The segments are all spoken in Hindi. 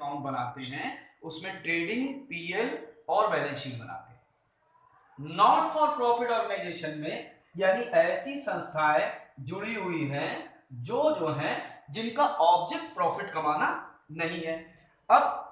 अकाउंट बनाते हैं उसमें ट्रेडिंग, पीएल और बैलेंस शीट बनाते हैं। नॉट फॉर प्रॉफिट ऑर्गेनाइजेशन में यानी ऐसी संस्थाएं जुड़ी हुई हैं जो हैं जिनका ऑब्जेक्ट प्रॉफिट कमाना नहीं है। अब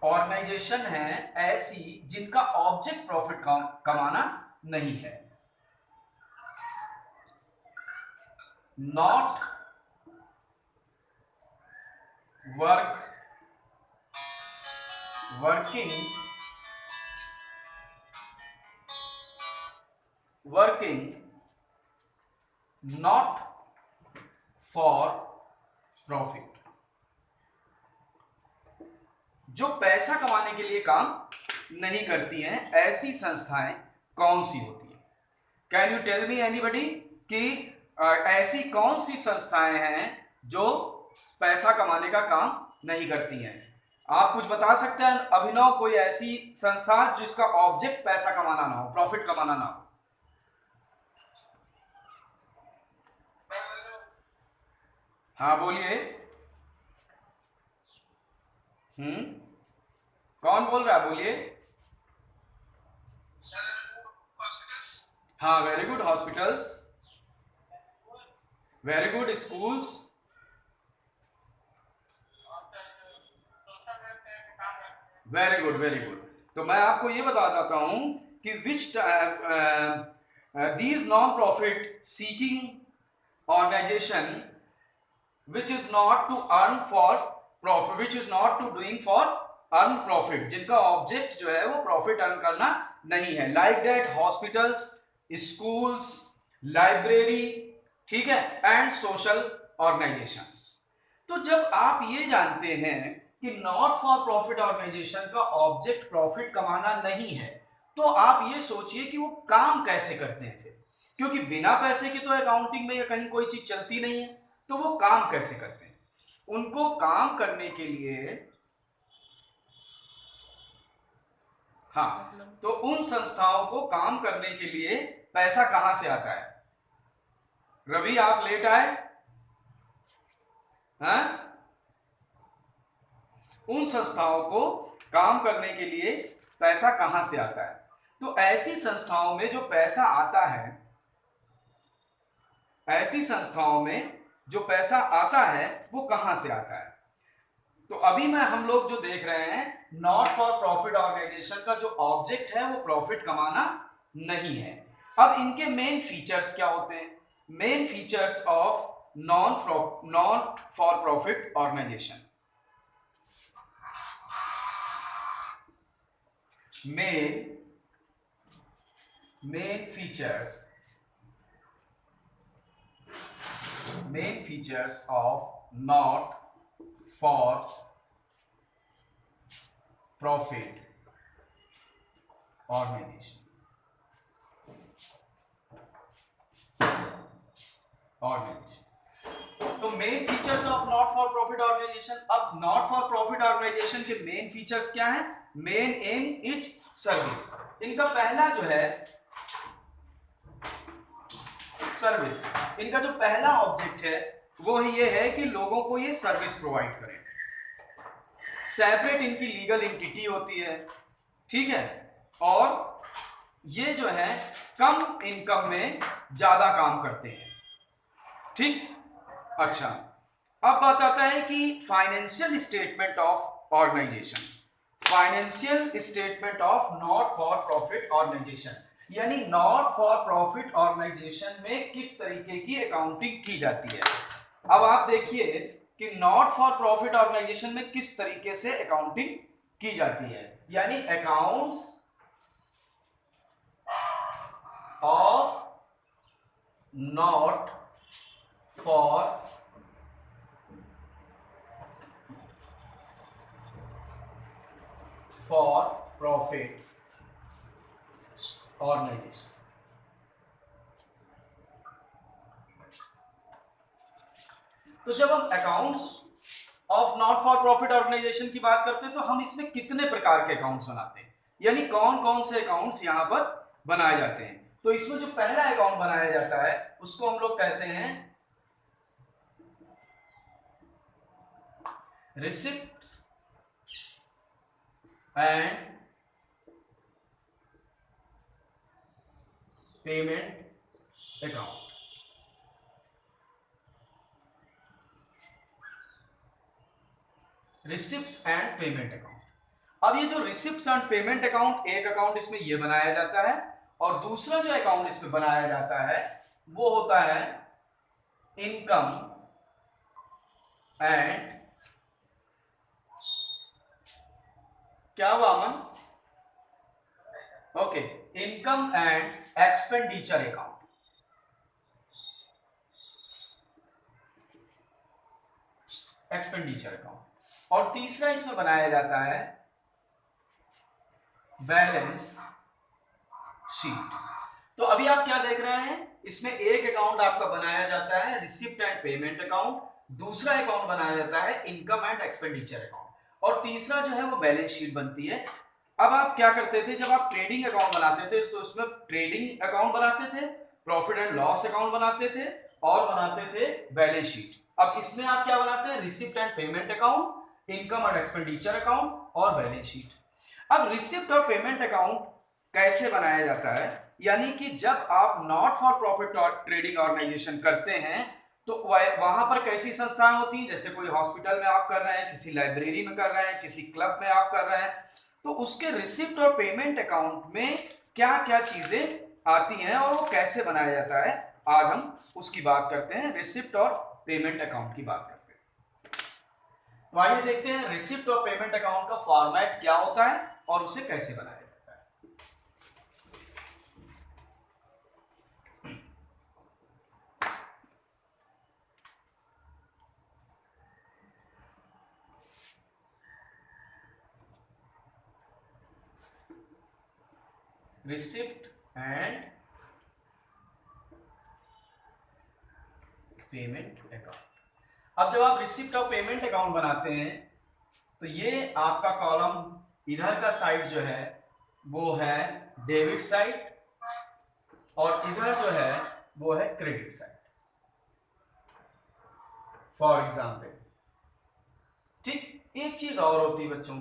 ऑर्गेनाइजेशन है ऐसी जिनका ऑब्जेक्ट प्रॉफिट कमाना नहीं है। Not working not for profit, जो पैसा कमाने के लिए काम नहीं करती हैं, ऐसी संस्थाएं कौन सी होती हैं? Can you tell me anybody कि ऐसी कौन सी संस्थाएं हैं जो पैसा कमाने का काम नहीं करती हैं? आप कुछ बता सकते हैं अभिनव, कोई ऐसी संस्था जिसका ऑब्जेक्ट पैसा कमाना ना हो, प्रॉफिट कमाना ना हो? हाँ बोलिए। कौन बोल रहा है, बोलिए। हाँ, very good. Hospitals, very good. Schools, very good, very good. तो मैं आपको ये बता देता हूं कि which these non profit seeking organisation which is not to earn for profit, which is not to doing for earn profit, जिनका ऑब्जेक्ट जो है वो प्रॉफिट अर्न करना नहीं है, like that hospitals, schools, library, ठीक है, एंड सोशल ऑर्गेनाइजेशंस। तो जब आप ये जानते हैं कि नॉट फॉर प्रॉफिट ऑर्गेनाइजेशन का ऑब्जेक्ट प्रॉफिट कमाना नहीं है, तो आप ये सोचिए कि वो काम कैसे करते हैं फिर, क्योंकि बिना पैसे के तो अकाउंटिंग में या कहीं कोई चीज चलती नहीं है। तो वो काम कैसे करते हैं? उनको काम करने के लिए, हाँ, तो उन संस्थाओं को काम करने के लिए पैसा कहां से आता है? रवि, आप लेट आए हैं? उन संस्थाओं को काम करने के लिए पैसा कहां से आता है? तो ऐसी संस्थाओं में जो पैसा आता है, ऐसी संस्थाओं में जो पैसा आता है वो कहां से आता है? तो अभी मैं हम लोग जो देख रहे हैं, नॉट फॉर प्रॉफिट ऑर्गेनाइजेशन का जो ऑब्जेक्ट है वो प्रॉफिट कमाना नहीं है। अब इनके मेन फीचर्स क्या होते हैं? Main features of non for profit organization, main features of not for profit organisation, तो main features of not for profit organization. अब नॉट फॉर प्रॉफिट ऑर्गेनाइजेशन के मेन फीचर्स क्या हैं? Main aim is service. इनका पहला जो है सर्विस, इनका जो पहला ऑब्जेक्ट है वो ये है कि लोगों को ये सर्विस प्रोवाइड करें। सेपरेट इनकी लीगल एंटिटी होती है, ठीक है, और ये जो है कम इनकम में ज्यादा काम करते हैं, ठीक। अच्छा, अब बात आता है कि financial statement of organisation, financial statement of not for profit organisation, यानी नॉट फॉर प्रॉफिट ऑर्गेनाइजेशन में किस तरीके की अकाउंटिंग की जाती है। अब आप देखिए कि नॉट फॉर प्रॉफिट ऑर्गेनाइजेशन में किस तरीके से अकाउंटिंग की जाती है, यानी accounts of not for profit organisation. तो जब हम accounts of not for profit organisation की बात करते हैं तो हम इसमें कितने प्रकार के अकाउंट्स बनाते हैं, यानी कौन कौन से अकाउंट्स यहां पर बनाए जाते हैं। तो इसमें जो पहला अकाउंट बनाया जाता है उसको हम लोग कहते हैं receipts and payment account. Receipts and payment account. अब ये जो रिसिप्ट्स एंड पेमेंट अकाउंट, एक अकाउंट इसमें ये बनाया जाता है और दूसरा जो अकाउंट इसमें बनाया जाता है वो होता है इनकम एंड, क्या हुआ Aman? Okay, income and expenditure account. Expenditure account. और तीसरा इसमें बनाया जाता है बैलेंस शीट। तो अभी आप क्या देख रहे हैं, इसमें एक अकाउंट आपका बनाया जाता है रिसिप्ट एंड पेमेंट अकाउंट, दूसरा अकाउंट बनाया जाता है इनकम एंड एक्सपेंडिचर अकाउंट, और तीसरा जो है वो बैलेंस शीट बनती है। अब आप क्या करते थे, जब आप ट्रेडिंग अकाउंट बनाते थे तो उसमें ट्रेडिंग अकाउंट बनाते थे, प्रॉफिट एंड लॉस अकाउंट बनाते थे और बनाते थे बैलेंस शीट। अब इसमें आप क्या बनाते हैं, receipt and payment account, income and expenditure account और बैलेंस शीट। अब रिसिप्ट और पेमेंट अकाउंट कैसे बनाया जाता है, यानी कि जब आप not for profit trading organisation करते हैं तो वहां पर कैसी संस्थाएं होती हैं, जैसे कोई हॉस्पिटल में आप कर रहे हैं, किसी लाइब्रेरी में कर रहे हैं, किसी क्लब में आप कर रहे हैं, तो उसके रिसिप्ट और पेमेंट अकाउंट में क्या क्या चीजें आती हैं और वो कैसे बनाया जाता है, आज हम उसकी बात करते हैं, रिसिप्ट और पेमेंट अकाउंट की बात करते हैं। तो आइए देखते हैं रिसिप्ट और पेमेंट अकाउंट का फॉर्मेट क्या होता है और उसे कैसे बनाया जाता है। Receipt and payment account. अब जब आप रिसिप्ट और पेमेंट अकाउंट बनाते हैं तो ये आपका कॉलम इधर का साइड जो है वो है डेबिट साइड और इधर जो है वो है क्रेडिट साइड, फॉर एग्जाम्पल। ठीक, एक चीज और होती है बच्चों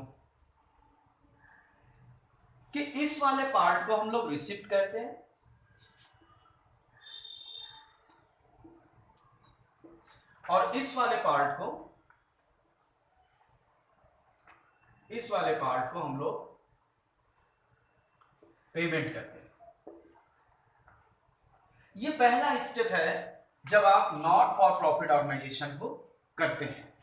कि इस वाले पार्ट को हम लोग रिसिप्ट कहते हैं और इस वाले पार्ट को हम लोग पेमेंट करते हैं। ये पहला स्टेप है जब आप नॉट फॉर प्रॉफिट ऑर्गेनाइजेशन को करते हैं।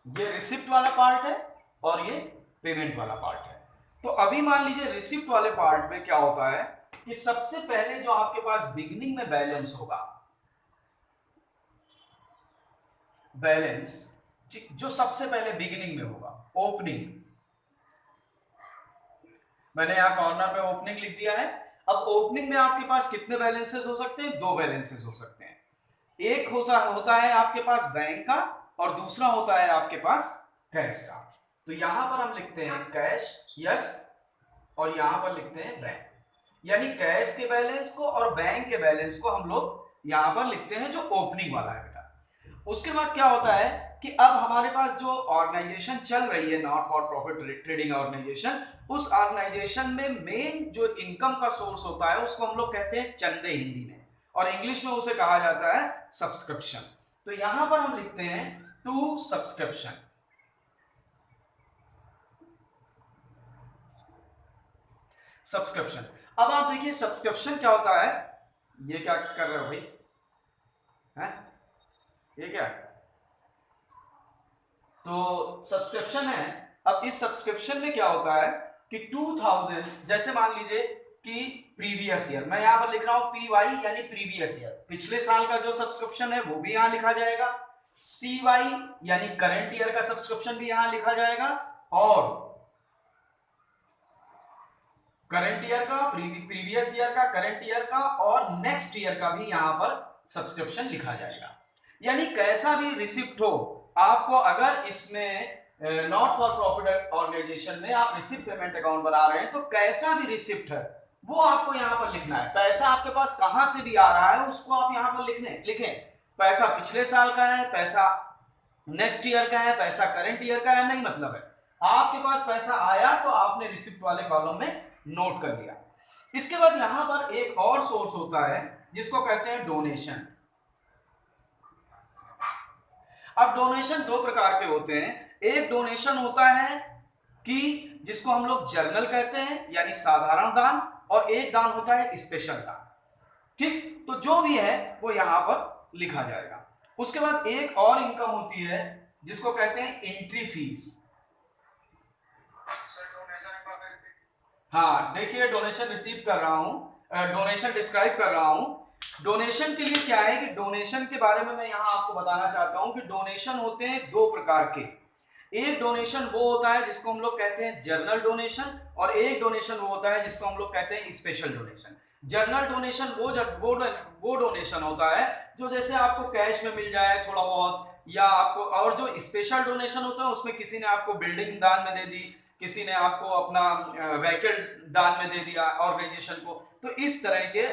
ये रिसिप्ट वाला पार्ट है और ये पेमेंट वाला पार्ट है। तो अभी मान लीजिए रिसिप्ट वाले पार्ट में क्या होता है कि सबसे पहले जो आपके पास बिगिनिंग में बैलेंस होगा, बैलेंस जो सबसे पहले बिगिनिंग में होगा, ओपनिंग, मैंने यहां कॉर्नर में ओपनिंग लिख दिया है। अब ओपनिंग में आपके पास कितने बैलेंसेस हो सकते हैं, दो बैलेंसेस हो सकते हैं। एक होता है आपके पास बैंक का और दूसरा होता है आपके पास कैश का। तो यहां पर हम लिखते हैं कैश, यस, और यहां पर लिखते हैं बैंक, यानी कैश के बैलेंस को और बैंक के बैलेंस को हम लोग यहां पर लिखते हैं जो ओपनिंग वाला है बेटा। उसके बाद क्या होता है कि अब हमारे पास जो ऑर्गेनाइजेशन चल रही है not for profit trading organisation, उस ऑर्गेनाइजेशन में मेन जो इनकम का सोर्स होता है उसको हम लोग कहते हैं चंदे हिंदी में, और इंग्लिश में उसे कहा जाता है सब्सक्रिप्शन। तो यहां पर हम लिखते हैं टू सब्सक्रिप्शन। सब्सक्रिप्शन। अब आप देखिए सब्सक्रिप्शन क्या होता है, ये क्या कर रहे हो भाई, है ये क्या, तो सब्सक्रिप्शन है। अब इस सब्सक्रिप्शन में क्या होता है कि 2000, जैसे मान लीजिए कि प्रीवियस ईयर, मैं यहां पर लिख रहा हूं पीवाई यानी प्रीवियस ईयर, पिछले साल का जो सब्सक्रिप्शन है वो भी यहां लिखा जाएगा, सीवाई यानी करंट ईयर का सब्सक्रिप्शन भी यहां लिखा जाएगा, और करंट ईयर का, प्रीवियस ईयर का, करंट ईयर का और नेक्स्ट ईयर का भी यहां पर सब्सक्रिप्शन लिखा जाएगा। यानी कैसा भी रिसिप्ट हो, आपको अगर इसमें नॉट फॉर प्रॉफिट ऑर्गेनाइजेशन में आप रिसिप्ट पेमेंट अकाउंट बना रहे हैं तो कैसा भी रिसिप्ट है वो आपको यहां पर लिखना है। पैसा आपके पास कहां से भी आ रहा है उसको आप यहां पर लिखें। पैसा पिछले साल का है, पैसा नेक्स्ट ईयर का है, पैसा करंट ईयर का है, नहीं मतलब है। आपके पास पैसा आया तो आपने रिसिप्ट वाले कॉलम में नोट कर लिया। इसके बाद यहां पर एक और सोर्स होता है जिसको कहते हैं डोनेशन। अब डोनेशन दो प्रकार के होते हैं। एक डोनेशन होता है कि जिसको हम लोग जर्नल कहते हैं यानी साधारण दान, और एक दान होता है स्पेशल दान। ठीक, तो जो भी है वो यहां पर लिखा जाएगा। उसके बाद एक और इनकम होती है जिसको कहते हैं एंट्री फीस। हाँ देखिए, डोनेशन रिसीव कर रहा हूं, डोनेशन डिस्क्राइब कर रहा हूं। डोनेशन के लिए क्या है कि डोनेशन के बारे में मैं यहां आपको बताना चाहता हूं कि डोनेशन होते हैं दो प्रकार के। एक डोनेशन वो होता है जिसको हम लोग कहते हैं जर्नल डोनेशन, और एक डोनेशन वो होता है जिसको हम लोग कहते हैं स्पेशल डोनेशन। जर्नल डोनेशन वो डोनेशन होता है जो जैसे आपको कैश में मिल जाए थोड़ा बहुत, या आपको, और जो स्पेशल डोनेशन होता है उसमें किसी ने आपको बिल्डिंग दान में दे दी, किसी ने आपको अपना व्हीकल दान में दे दिया ऑर्गेनाइजेशन को। तो इस तरह के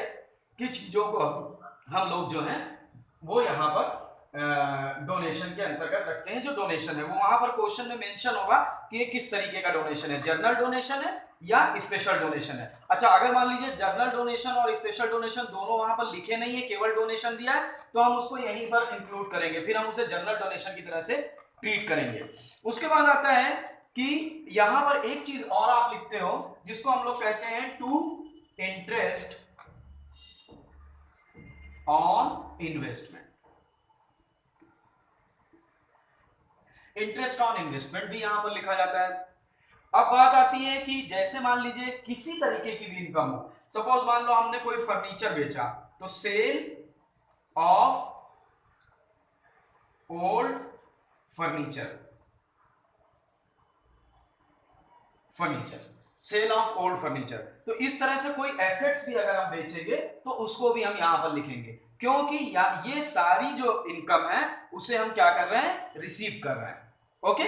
की चीजों को हम लोग जो है वो यहाँ पर डोनेशन के अंतर्गत रखते हैं। जो डोनेशन है वो वहां पर क्वेश्चन में मेंशन होगा कि ये किस तरीके का डोनेशन है, जर्नल डोनेशन है या स्पेशल डोनेशन है। अच्छा, अगर मान लीजिए जर्नल डोनेशन और स्पेशल डोनेशन दोनों वहां पर लिखे नहीं है, केवल डोनेशन दिया है, तो हम उसको यहीं पर इंक्लूड करेंगे, फिर हम उसे जर्नल डोनेशन की तरह से ट्रीट करेंगे। उसके बाद आता है कि यहां पर एक चीज और आप लिखते हो जिसको हम लोग कहते हैं to interest on investment. Interest on investment भी यहां पर लिखा जाता है। अब बात आती है कि जैसे मान लीजिए किसी तरीके की भी इनकम हो, सपोज मान लो हमने कोई फर्नीचर बेचा, तो sale of old furniture, sale of old furniture. तो इस तरह से कोई एसेट्स भी अगर हम बेचेंगे तो उसको भी हम यहां पर लिखेंगे, क्योंकि ये सारी जो इनकम है उसे हम क्या कर रहे हैं, रिसीव कर रहे हैं। ओके,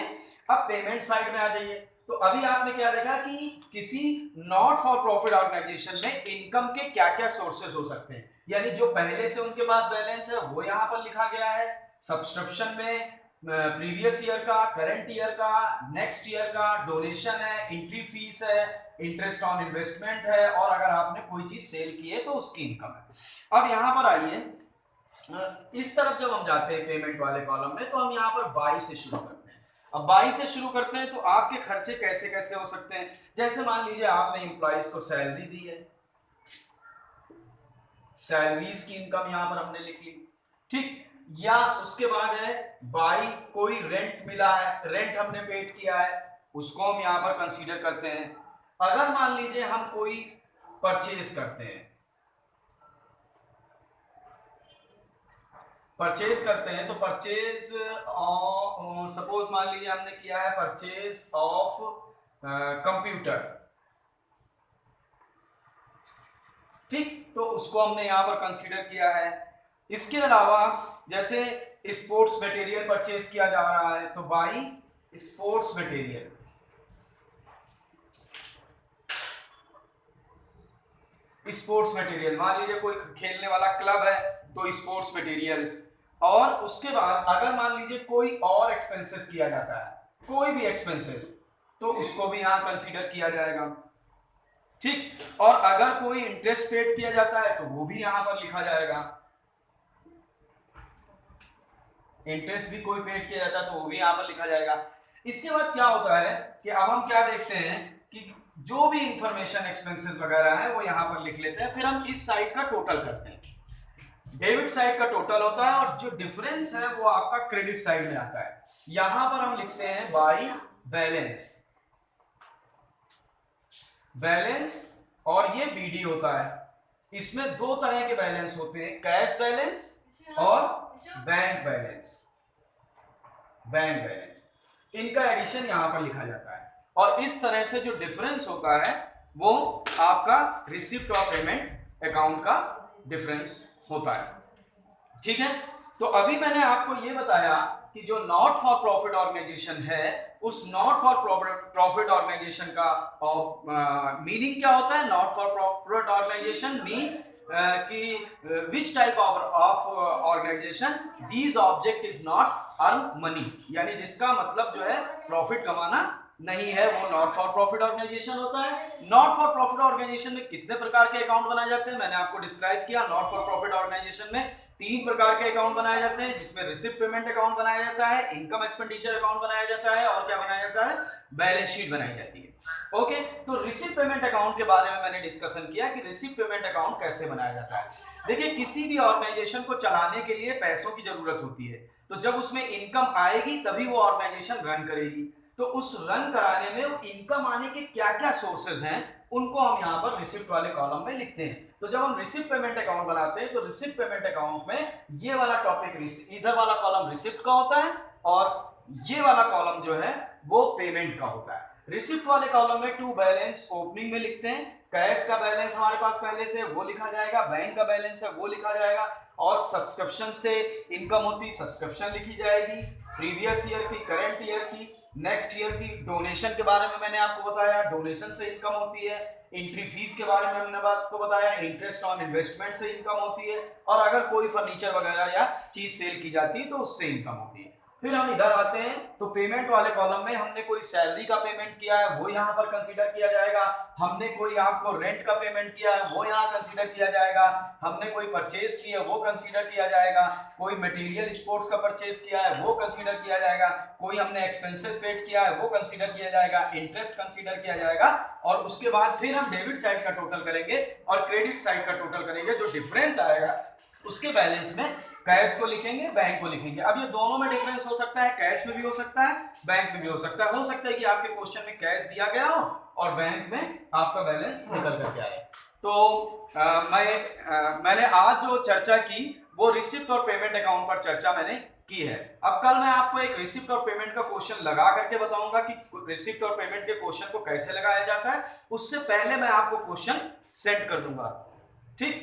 अब पेमेंट साइड में आ जाइए। तो अभी आपने क्या देखा कि किसी नॉट फॉर प्रॉफिट ऑर्गेनाइजेशन में इनकम के क्या क्या सोर्सेस हो सकते हैं, यानी जो पहले से उनके पास बैलेंस है वो यहां पर लिखा गया है, सब्सक्रिप्शन में प्रीवियस ईयर का, करंट ईयर का, नेक्स्ट ईयर का, डोनेशन है, एंट्री फीस है, इंटरेस्ट ऑन इन्वेस्टमेंट है, और अगर आपने कोई चीज सेल की है तो उसकी इनकम है। अब यहां पर आइए, इस तरफ जब हम जाते हैं पेमेंट वाले कॉलम में, तो हम यहां पर बाई से शुरू करते हैं। अब बाई से शुरू करते हैं तो आपके खर्चे कैसे कैसे हो सकते हैं। जैसे मान लीजिए आपने एम्प्लॉइज को सैलरी दी है, सैलरीज की इनकम यहां पर हमने लिख ली, ठीक। या उसके बाद है बाई, कोई रेंट मिला है, रेंट हमने पेड किया है, उसको हम यहां पर कंसीडर करते हैं। अगर मान लीजिए हम कोई परचेज करते हैं, तो परचेज, सपोज मान लीजिए हमने किया है परचेज ऑफ कंप्यूटर, ठीक, तो उसको हमने यहां पर कंसीडर किया है। इसके अलावा जैसे स्पोर्ट्स मटेरियल परचेज किया जा रहा है, तो by sports material, sports material, मान लीजिए कोई खेलने वाला क्लब है तो स्पोर्ट्स मटेरियल। और उसके बाद अगर मान लीजिए कोई और एक्सपेंसेस किया जाता है, कोई भी एक्सपेंसेस, तो उसको भी यहां कंसीडर किया जाएगा, ठीक। और अगर कोई इंटरेस्ट पेड किया जाता है तो वो भी यहां पर लिखा जाएगा, इंटरेस्ट भी कोई पेड किया जाता है तो वो भी यहां पर लिखा जाएगा। इसके बाद क्या होता है कि अब हम क्या देखते हैं कि जो भी इंफॉर्मेशन एक्सपेंसेस वगैरह है वो यहां पर लिख लेते हैं, फिर हम इस साइड का टोटल करते हैं। डेबिट साइड का टोटल होता है और जो डिफरेंस है वो आपका क्रेडिट साइड में आता है। यहां पर हम लिखते हैं बाई बैलेंस, और ये बीडी होता है। इसमें दो तरह के बैलेंस होते हैं, कैश बैलेंस और बैंक बैलेंस। इनका एडिशन यहां पर लिखा जाता है, और इस तरह से जो डिफरेंस होता है वो आपका रिसिप्ट और पेमेंट अकाउंट का डिफरेंस होता है, ठीक है। तो अभी मैंने आपको ये बताया कि जो नॉट फॉर प्रॉफिट ऑर्गेनाइजेशन है, उस नॉट फॉर प्रॉफिट ऑर्गेनाइजेशन का मीनिंग क्या होता है। Not for profit organization mean कि which type of organization, these object is not earn money, यानी जिसका मतलब जो है प्रॉफिट कमाना नहीं है, वो नॉट फॉर प्रॉफिट ऑर्गेनाइजेशन होता है। नॉट फॉर प्रॉफिट ऑर्गेनाइजेशन में कितने प्रकार के अकाउंट बनाए जाते हैं, मैंने आपको डिस्क्राइब किया। नॉट फॉर प्रॉफिट ऑर्गेनाइजेशन में 3 प्रकार के अकाउंट बनाए जाते हैं, जिसमें रिसिप्ट पेमेंट अकाउंट बनाया जाता है, इनकम एक्सपेंडिचर अकाउंट बनाया जाता है, और क्या बनाया जाता है, बैलेंस शीट बनाई जाती है। ओके, तो रिसिप्ट पेमेंट अकाउंट के बारे में मैंने डिस्कशन किया कि रिसिप्ट पेमेंट अकाउंट कैसे बनाया जाता है। देखिए, किसी भी ऑर्गेनाइजेशन को चलाने के लिए पैसों की जरूरत होती है, तो जब उसमें इनकम आएगी तभी वो ऑर्गेनाइजेशन रन करेगी। तो उस रन कराने में इनकम आने के क्या क्या सोर्सेज हैं, उनको हम यहाँ पर रिसिप्ट वाले कॉलम में लिखते हैं। तो जब हम रिसिप्ट पेमेंट अकाउंट बनाते हैं, तो रिसिप्ट पेमेंट अकाउंट में ये वाला टॉपिक, इधर वाला कॉलम रिसिप्ट का होता है और ये वाला कॉलम जो है वो पेमेंट का होता है। रिसिप्ट वाले कॉलम में टू बैलेंस ओपनिंग में लिखते हैं, कैश का बैलेंस हमारे पास पहले से वो लिखा जाएगा, बैंक का बैलेंस है वो लिखा जाएगा, और सब्सक्रिप्शन से इनकम होती, सब्सक्रिप्शन लिखी जाएगी, प्रीवियस ईयर की, करंट ईयर की, नेक्स्ट ईयर की। डोनेशन के बारे में मैंने आपको बताया, डोनेशन से इनकम होती है। एंट्री फीस के बारे में हमने आपको बताया, इंटरेस्ट ऑन इन्वेस्टमेंट से इनकम होती है, और अगर कोई फर्नीचर वगैरह या चीज सेल की जाती है तो उससे इनकम होती है। फिर हम इधर आते हैं, तो पेमेंट वाले कॉलम में हमने कोई सैलरी का पेमेंट किया है वो यहाँ पर कंसीडर किया जाएगा, हमने कोई आपको रेंट का पेमेंट किया है वो यहाँ कंसीडर किया जाएगा, हमने कोई परचेज किया है वो कंसीडर किया जाएगा, कोई मटेरियल स्पोर्ट्स का परचेज किया है वो कंसीडर किया जाएगा, कोई हमने एक्सपेंसेस पेड किया है वो कंसीडर किया जाएगा, इंटरेस्ट कंसीडर किया जाएगा, और उसके बाद फिर हम डेबिट साइड का टोटल करेंगे और क्रेडिट साइड का टोटल करेंगे। जो डिफरेंस आएगा उसके बैलेंस में कैश को लिखेंगे, बैंक को लिखेंगे। अब ये दोनों में डिफरेंस हो सकता है, कैश में भी हो सकता है, बैंक में भी हो सकता है। हो सकता है कि आपके क्वेश्चन में कैश दिया गया हो और बैंक में आपका बैलेंस निकल करके आए। तो मैंने आज जो चर्चा की वो रिसिप्ट और पेमेंट अकाउंट पर चर्चा मैंने की है। अब कल मैं आपको एक रिसिप्ट और पेमेंट का क्वेश्चन लगा करके बताऊंगा कि रिसिप्ट और पेमेंट के क्वेश्चन को कैसे लगाया जाता है। उससे पहले मैं आपको क्वेश्चन सेंड कर दूंगा, ठीक।